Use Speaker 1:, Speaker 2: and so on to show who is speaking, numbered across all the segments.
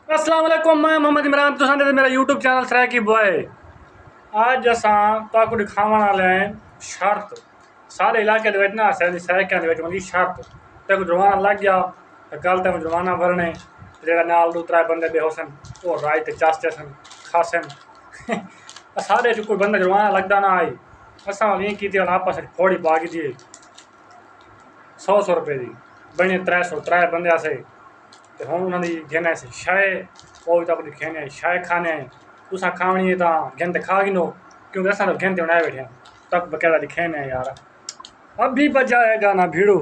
Speaker 1: अस्सलाम वालेकुम, मैं मोहम्मद इमरान तुसां दे मेरा यूट्यूब चैनल सराकी बॉय। आज असां ताकू दिखावन वाले हैं शर्त सारे इलाके दे विच ना सराकियां दे विच होंदी शर्त ते जुर्माना लग गया तो कल तक जुर्माना भरने जेड़ा नाल दो त्रै बंदे बेहोसन वो राय ते चास्ते सन खासन सारे च कोई बंदा जुर्माना लगदा ना आई असां वाली की थी आपस में फोड़ी पा दी 100 रुपए की बने 300 त्रै बंदे आसे तो हम उन्होंने घेने से शाय वो भी तो अपनी खेने शाय खाने तुसा खावनी है तो घेन ते खा गिनो क्योंकि असा तो घेन ते बनाए बैठे तक बकायदा दिखेने यार अब भी बजाएगा ना भिड़ो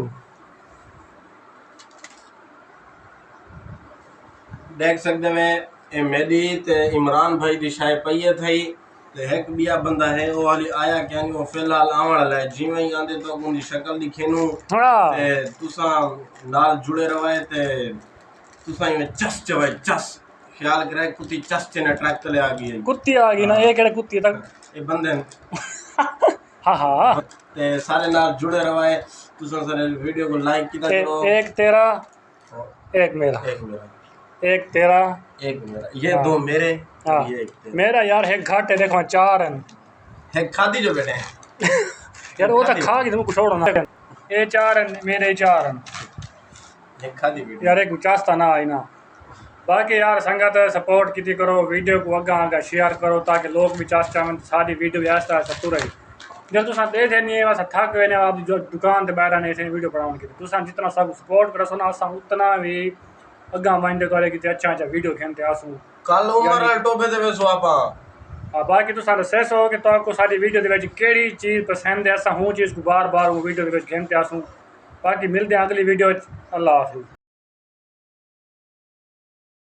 Speaker 2: देख सकते मैं ए मेरी ते इमरान भाई दी शाय पई थई ते एक बिया बंदा है वो वाली आया क्या नहीं वो फिलहाल आवन वाला है जिवें ही आंदे तो उनकी शक्ल दिखेनु ते तुसा नाल जुड़े रहे ते तुसा में चस चवे चस ख्याल करे कुत्ती चस ने ट्रैक तले आ गई है
Speaker 1: कुत्ती आ गई ना ये केड़े कुत्ती तक
Speaker 2: ए बंदे
Speaker 1: हां हां
Speaker 2: ते सारे नाल जुड़े रहे तुसा सारे वीडियो को लाइक किया करो
Speaker 1: एक तेरा एक मेरा एक तेरा
Speaker 2: एक मेरा ये दो मेरे ये एक तेरा
Speaker 1: मेरा यार एक घाटे देखो 4 हैं
Speaker 2: एक खादी जो बैठे
Speaker 1: यार वो तो खा के तुमको छोड़ो ना ये 4 हैं मेरे 4 हैं
Speaker 2: एक खादी बैठे
Speaker 1: यार एक चास्ता ना आई ना बाकी यार संगत सपोर्ट की करो वीडियो को अगा आगा शेयर करो ताकि लोग भी चाहते हैं सारी वीडियो भी आस्ता आस्ता तुर जब तुम दे थे नहीं बस थक गए आप जो दुकान से बाहर नहीं थे वीडियो बनाने की तुम जितना सब सपोर्ट करो ना असा उतना भी अगा वंदे करे कि अच्छा अच्छा वीडियो खेलते आसू
Speaker 2: कल उमर टोबे दे वेसो आपा
Speaker 1: बाकी तुसा दस हो कि तो सारी वीडियो दे विच केड़ी चीज़ पसंद है असा हूँ चीज़ को बार बार वो वीडियो दे विच खेलते आसू बाकी मिलते हैं अगली वीडियो अल्लाह हाफिज़।